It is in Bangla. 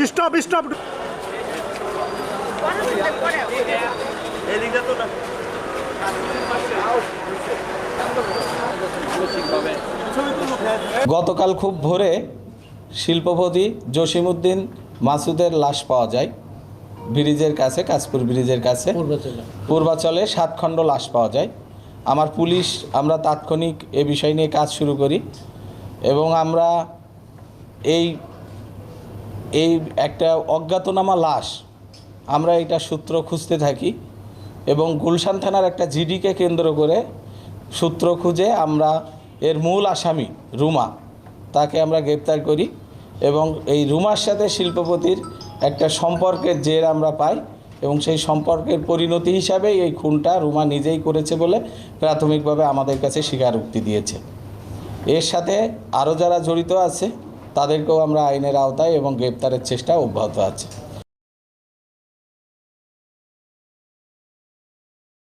Stop stop. গতকাল খুব ভোরে শিল্পপতি জসিমউদ্দিন মাসুদের লাশ পাওয়া যায় ব্রিজের কাছে, কাশপুর ব্রিজের কাছে পূর্বাচলে 7 খণ্ড লাশ পাওয়া যায়। আমার পুলিশ আমরা তাৎক্ষণিক এ বিষয় নিয়ে কাজ শুরু করি এবং আমরা এই একটা অজ্ঞাতনামা লাশ, আমরা এটা সূত্র খুঁজতে থাকি এবং গুলশান থানার একটা জিডিকে কেন্দ্র করে সূত্র খুঁজে আমরা এর মূল আসামি রুমা, তাকে আমরা গ্রেপ্তার করি এবং এই রুমার সাথে শিল্পপতির একটা সম্পর্কের জের আমরা পাই এবং সেই সম্পর্কের পরিণতি হিসাবে এই খুনটা রুমা নিজেই করেছে বলে প্রাথমিকভাবে আমাদের কাছে স্বীকারোক্তি দিয়েছে। এর সাথে আরও যারা জড়িত আছে তাদেরকেও আমরা আইনের আওতায় এবং গ্রেপ্তারের চেষ্টা অব্যাহত আছে।